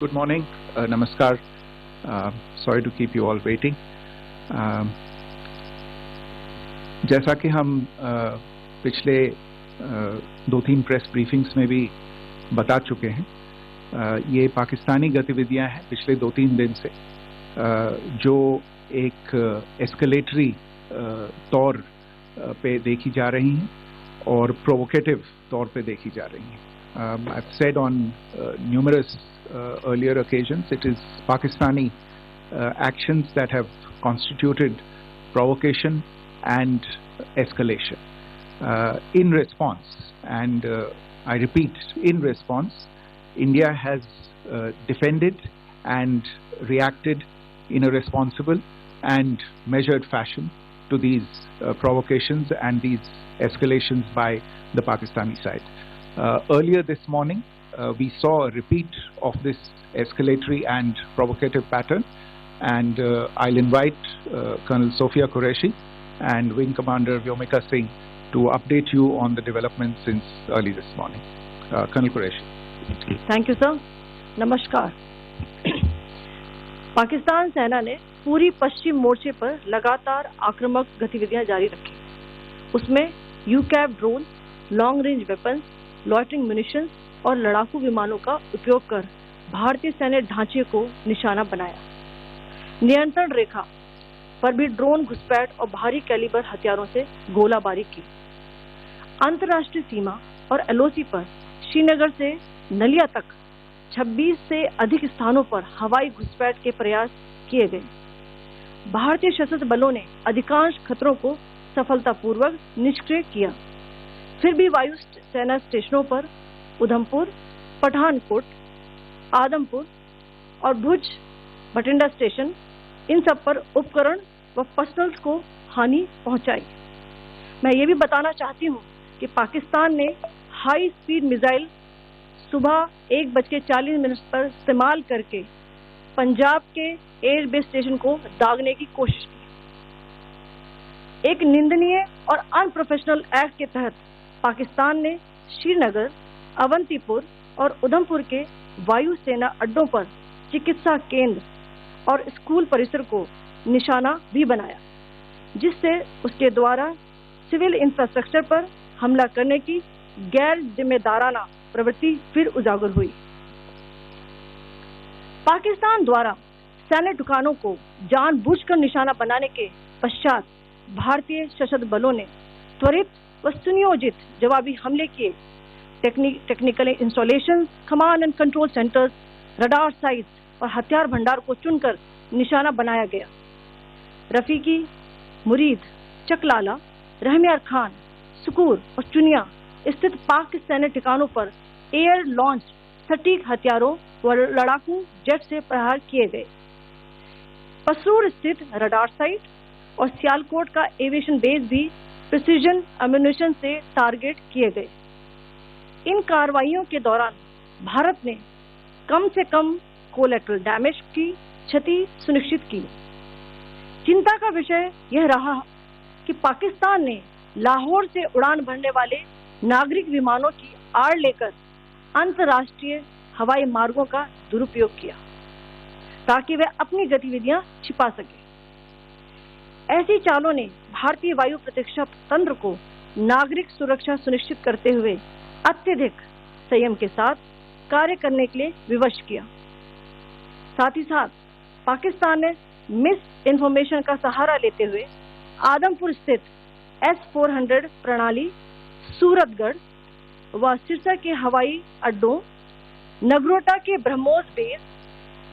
Good morning, Namaskar. Sorry to keep you all waiting. जैसा कि हम पिछले 2-3 प्रेस ब्रीफिंग्स में भी बता चुके हैं, ये पाकिस्तानी गतिविधियां हैं पिछले 2-3 दिन से, जो एक एस्केलेटरी तौर पे देखी जा रही हैं और प्रोवोकेटिव तौर पे देखी जा रही हैं. I've said on numerous earlier occasions, it is Pakistani actions that have constituted provocation and escalation. In response, and I repeat, in response, India has defended and reacted in a responsible and measured fashion to these provocations and these escalations by the Pakistani side. Earlier this morning, we saw a repeat of this escalatory and provocative pattern, and I'll invite Colonel Sophia Qureshi and Wing Commander Vyomika Singh to update you on the developments since early this morning. Colonel Qureshi. Thank you, sir. नमस्कार. पाकिस्तान सेना ने पूरी पश्चिम मोर्चे पर लगातार आक्रामक गतिविधियां जारी रखी. उसमें UCAV drone, long range weapons, loitering munitions और लड़ाकू विमानों का उपयोग कर भारतीय सैन्य ढांचे को निशाना बनाया. नियंत्रण रेखा पर भी ड्रोन घुसपैठ और भारी कैलिबर हथियारों से गोलाबारी की. अंतर्राष्ट्रीय सीमा और एलओसी पर श्रीनगर से नलिया तक 26 से अधिक स्थानों पर हवाई घुसपैठ के प्रयास किए गए. भारतीय सशस्त्र बलों ने अधिकांश खतरों को सफलतापूर्वक निष्क्रिय किया. फिर भी वायु सेना स्टेशनों पर उधमपुर, पठानकोट, आदमपुर और भुज बठिंडा स्टेशन, इन सब पर उपकरण व पर्सनल्स को हानि पहुंचाई. मैं ये भी बताना चाहती हूं कि पाकिस्तान ने हाई स्पीड मिसाइल सुबह 1:40 पर इस्तेमाल करके पंजाब के एयरबेस स्टेशन को दागने की कोशिश की. एक निंदनीय और अनप्रोफेशनल एक्ट के तहत पाकिस्तान ने श्रीनगर, अवंतीपुर और उधमपुर के वायु सेना अड्डों पर चिकित्सा केंद्र और स्कूल परिसर को निशाना भी बनाया, जिससे उसके द्वारा सिविल इंफ्रास्ट्रक्चर पर हमला करने की गैर जिम्मेदाराना प्रवृत्ति फिर उजागर हुई. पाकिस्तान द्वारा सैन्य ठिकानों को जानबूझकर निशाना बनाने के पश्चात भारतीय सशस्त्र बलों ने त्वरित व सुनियोजित जवाबी हमले किए. Technical installation, command and control centres, radar sites और हथियार भंडार को चुनकर निशाना बनाया गया. रफीकी, मुरीद, चकलाला, रहमियार खान, सुकूर और चुनिया स्थित पाक सैन्य ठिकानों पर एयर लॉन्च सटीक हथियारों व लड़ाकू जेट से प्रहार किए गए. पसरूर स्थित रडार साइट और सियालकोट का एविएशन बेस भी प्रिसीजन एम्यूनिशन से टारगेट किए गए. इन कार्रवाइयों के दौरान भारत ने कम से कम कोलैटरल डैमेज की क्षति सुनिश्चित की. चिंता का विषय यह रहा कि पाकिस्तान ने लाहौर से उड़ान भरने वाले नागरिक विमानों की आड़ लेकर अंतर्राष्ट्रीय हवाई मार्गों का दुरुपयोग किया ताकि वे अपनी गतिविधियां छिपा सके. ऐसी चालों ने भारतीय वायु प्रतिरक्षा तंत्र को नागरिक सुरक्षा सुनिश्चित करते हुए अत्यधिक संयम के साथ कार्य करने के लिए विवश किया. साथ ही साथ पाकिस्तान ने मिस इन्फॉर्मेशन का सहारा लेते हुए आदमपुर स्थित S-400 प्रणाली, सूरतगढ़ व सिरसा के हवाई अड्डों, नगरोटा के ब्रह्मोस बेस,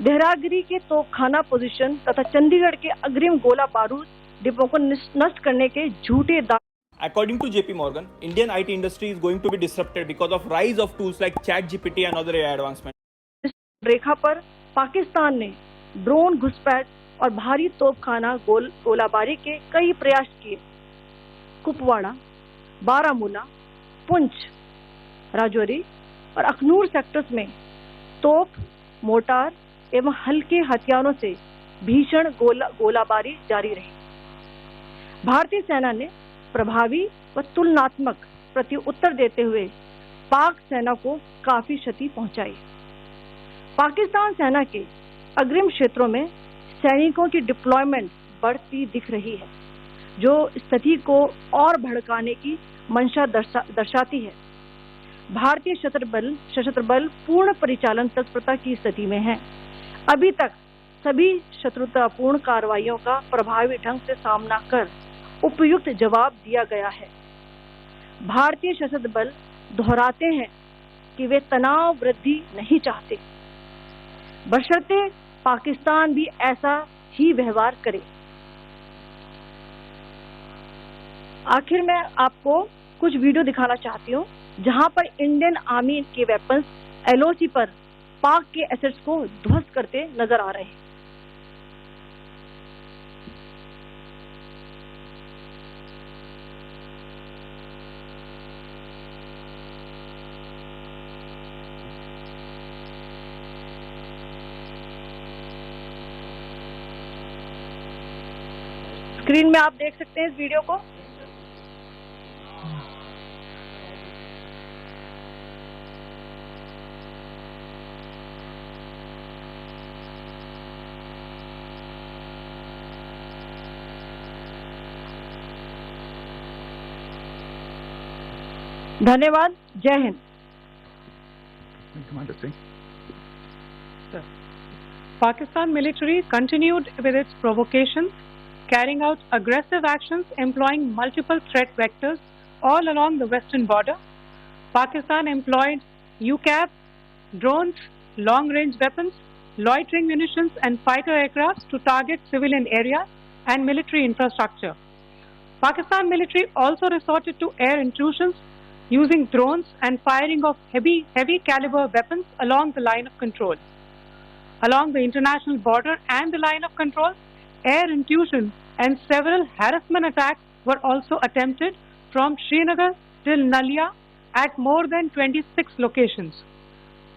देहरागिरी के तोपखाना पोजीशन तथा चंडीगढ़ के अग्रिम गोला बारूद डिपो को नष्ट करने के झूठे दावे. According to JP Morgan, Indian IT industry is going to be disrupted because of rise of tools like ChatGPT and other AI advancements. रेखा पर पाकिस्तान ने ड्रोन घुसपैठ और भारी तोपखाना गोलाबारी के कई प्रयास किए. कुपवाड़ा, बारामूला, पुंछ, राजौरी और अखनूर सेक्टर्स में तोप, मोर्टार एवं हल्के हथियारों से भीषण गोलाबारी जारी रही. भारतीय सेना ने प्रभावी व तुलनात्मक प्रत्युत्तर देते हुए पाक सेना को काफी क्षति पहुंचाई. पाकिस्तान सेना के अग्रिम क्षेत्रों में सैनिकों की डिप्लॉयमेंट बढ़ती दिख रही है, जो स्थिति को और भड़काने की मंशा दर्शाती है। भारतीय सशस्त्र बल पूर्ण परिचालन तत्परता की स्थिति में है। अभी तक सभी शत्रुतापूर्ण कार्रवाइयों का प्रभावी ढंग से सामना कर उपयुक्त जवाब दिया गया है। भारतीय सशस्त्र बल दोहराते हैं कि वे तनाव वृद्धि नहीं चाहते, बशर्ते पाकिस्तान भी ऐसा ही व्यवहार करे। आखिर में आपको कुछ वीडियो दिखाना चाहती हूँ जहां पर इंडियन आर्मी के वेपन्स LOC पर पाक के एसेट्स को ध्वस्त करते नजर आ रहे हैं। स्क्रीन में आप देख सकते हैं इस वीडियो को। धन्यवाद। जय Hind. Pakistan military continued with its provocations, carrying out aggressive actions employing multiple threat vectors all along the western border. Pakistan employed UCAV, drones, long-range weapons, loitering munitions and fighter aircrafts to target civilian areas and military infrastructure. Pakistan military also resorted to air intrusions using drones and firing of heavy caliber weapons along the line of control. Along the international border and the line of control, air intrusion and several harassment attacks were also attempted from Srinagar till Nalia at more than 26 locations.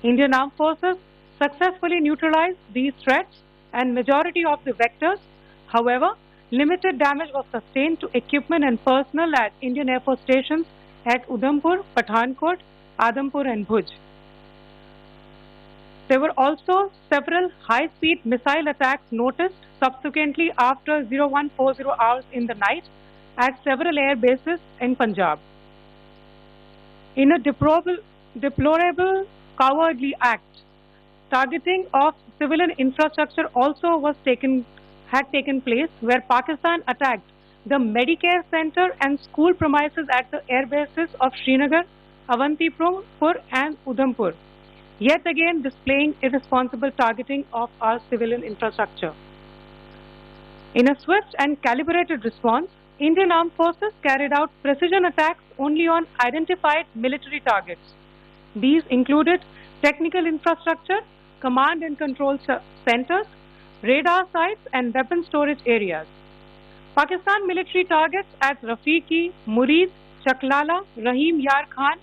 Indian Armed Forces successfully neutralized these threats and majority of the vectors. However, limited damage was sustained to equipment and personnel at Indian Air Force stations at Udhampur, Pathankot, Adampur and Bhuj. There were also several high-speed missile attacks noticed subsequently after 0140 hours in the night at several air bases in Punjab. In a deplorable cowardly act, targeting of civilian infrastructure also had taken place, where Pakistan attacked the Medicare Center and school premises at the air bases of Srinagar, Avantipur and Udhampur, yet again displaying irresponsible targeting of our civilian infrastructure. In a swift and calibrated response, Indian Armed Forces carried out precision attacks only on identified military targets. These included technical infrastructure, command and control centers, radar sites and weapon storage areas. Pakistan military targets at Rafiqi, Murid, Chaklala, Rahim Yar Khan,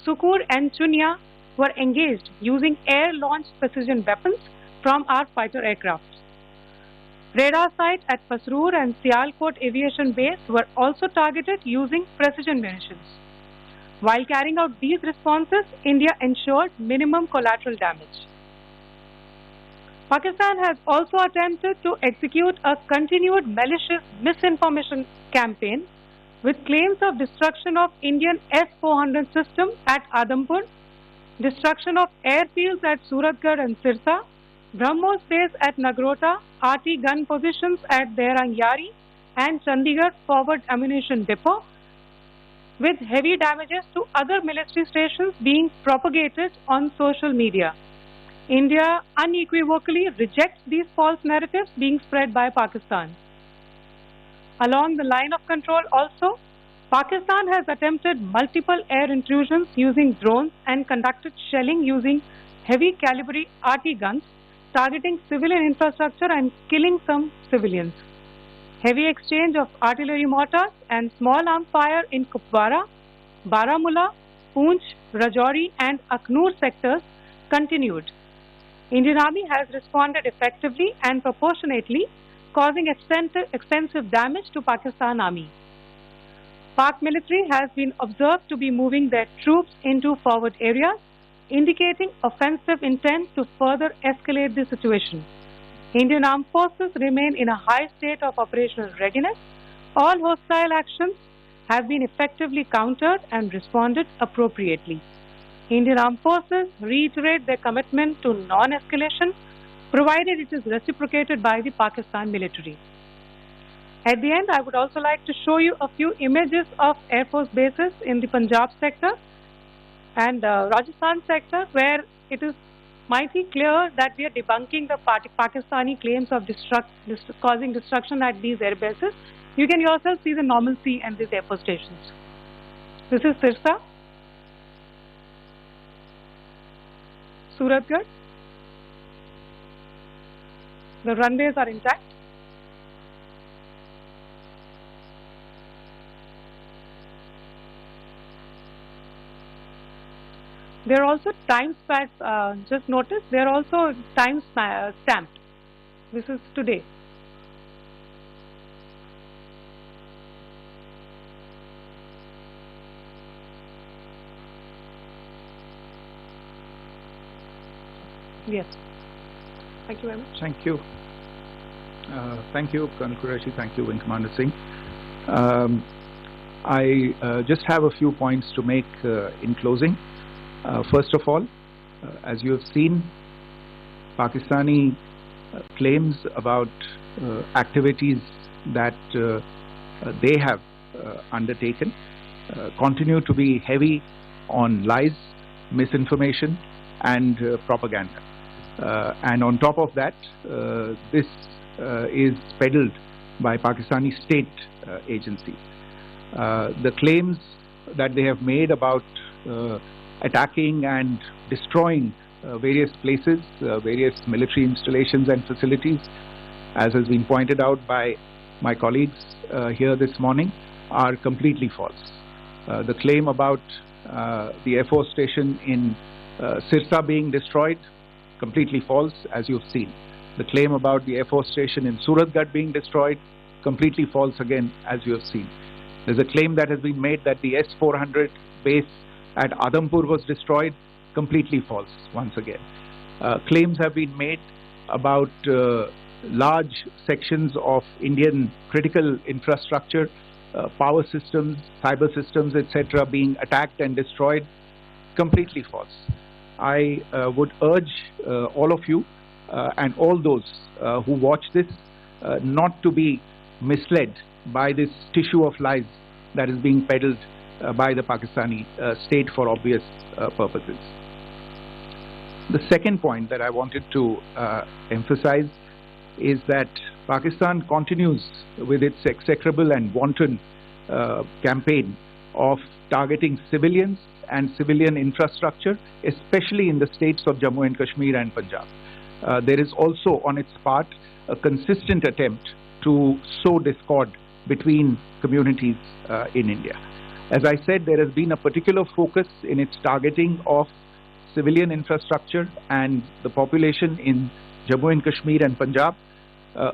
Sukur and Chunya were engaged using air-launched precision weapons from our fighter aircraft. Radar sites at Pasroor and Sialkot Aviation Base were also targeted using precision munitions. While carrying out these responses, India ensured minimum collateral damage. Pakistan has also attempted to execute a continued malicious misinformation campaign with claims of destruction of Indian S-400 system at Adampur, destruction of airfields at Suratgarh and Sirsa, BrahMos base at Nagrota, RT gun positions at Derang Yari and Chandigarh forward ammunition depot, with heavy damages to other military stations being propagated on social media. India unequivocally rejects these false narratives being spread by Pakistan. Along the line of control also, Pakistan has attempted multiple air intrusions using drones and conducted shelling using heavy caliber RT guns, targeting civilian infrastructure and killing some civilians. Heavy exchange of artillery mortars and small arms fire in Kupwara, Baramulla, Poonch, Rajouri and Aknoor sectors continued. Indian Army has responded effectively and proportionately, causing extensive damage to Pakistan Army. Pak military has been observed to be moving their troops into forward areas, indicating offensive intent to further escalate the situation. Indian Armed Forces remain in a high state of operational readiness. All hostile actions have been effectively countered and responded appropriately. Indian Armed Forces reiterate their commitment to non-escalation, provided it is reciprocated by the Pakistan military. At the end, I would also like to show you a few images of Air Force bases in the Punjab sector and Rajasthan sector, where it is mighty clear that we are debunking the Pakistani claims of causing destruction at these air bases. You can yourself see the normalcy in these air force stations. This is Sirsa, Suratgarh. The runways are intact. There are also time stamps, just notice, they are also time stamped. This is today. Yes. Thank you very much. Thank you. Thank you, Colonel Qureshi. Thank you, Wing Commander Singh. I just have a few points to make in closing. First of all, as you have seen, Pakistani claims about activities that they have undertaken continue to be heavy on lies, misinformation, and propaganda. And on top of that, this is peddled by Pakistani state agencies. The claims that they have made about attacking and destroying various places, various military installations and facilities, as has been pointed out by my colleagues here this morning, are completely false. The claim about the Air Force station in Sirsa being destroyed, completely false, as you've seen. The claim about the Air Force station in Suratgarh being destroyed, completely false again, as you have seen. There's a claim that has been made that the S-400 base at Adampur was destroyed, completely false once again. Claims have been made about large sections of Indian critical infrastructure, power systems, cyber systems, etc. being attacked and destroyed, completely false. I would urge all of you and all those who watch this not to be misled by this tissue of lies that is being peddled by the Pakistani state for obvious purposes. The second point that I wanted to emphasize is that Pakistan continues with its execrable and wanton campaign of targeting civilians and civilian infrastructure, especially in the states of Jammu and Kashmir and Punjab. There is also on its part a consistent attempt to sow discord between communities in India. As I said, there has been a particular focus in its targeting of civilian infrastructure and the population in Jammu and Kashmir and Punjab.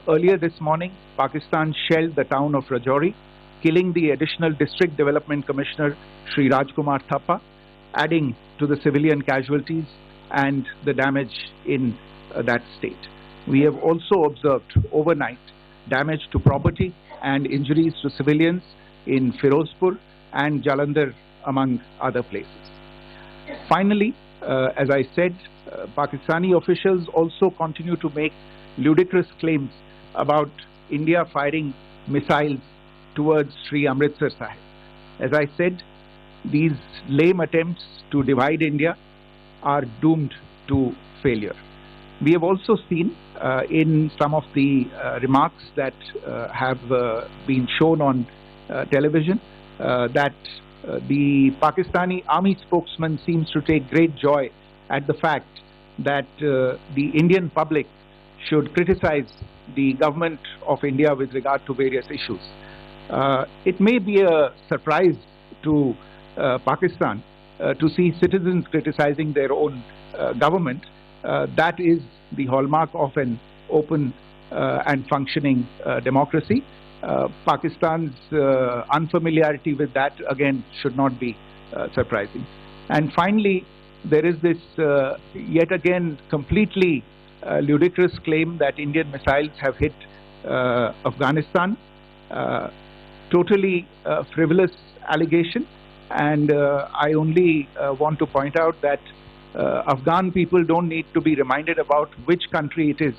Earlier this morning, Pakistan shelled the town of Rajouri, killing the additional District Development Commissioner, Shri Rajkumar Thappa, adding to the civilian casualties and the damage in that state. We have also observed overnight damage to property and injuries to civilians in Firozpur and Jalandhar, among other places. Finally, as I said, Pakistani officials also continue to make ludicrous claims about India firing missiles towards Sri Amritsar Sahib. As I said, these lame attempts to divide India are doomed to failure. We have also seen in some of the remarks that have been shown on television that the Pakistani army spokesman seems to take great joy at the fact that the Indian public should criticize the government of India with regard to various issues. It may be a surprise to Pakistan to see citizens criticizing their own government. That is the hallmark of an open and functioning democracy. Pakistan's unfamiliarity with that, again, should not be surprising. And finally, there is this yet again completely ludicrous claim that Indian missiles have hit Afghanistan. Totally frivolous allegation, and I only want to point out that Afghan people don't need to be reminded about which country it is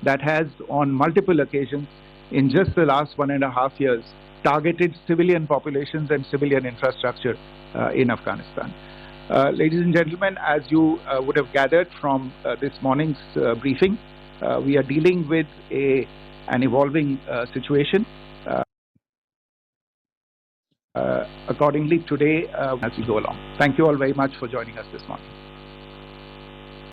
that has on multiple occasions in just the last 1.5 years targeted civilian populations and civilian infrastructure in Afghanistan. Ladies and gentlemen, as you would have gathered from this morning's briefing, we are dealing with an evolving situation. Accordingly, today, as we go along. Thank you all very much for joining us this morning.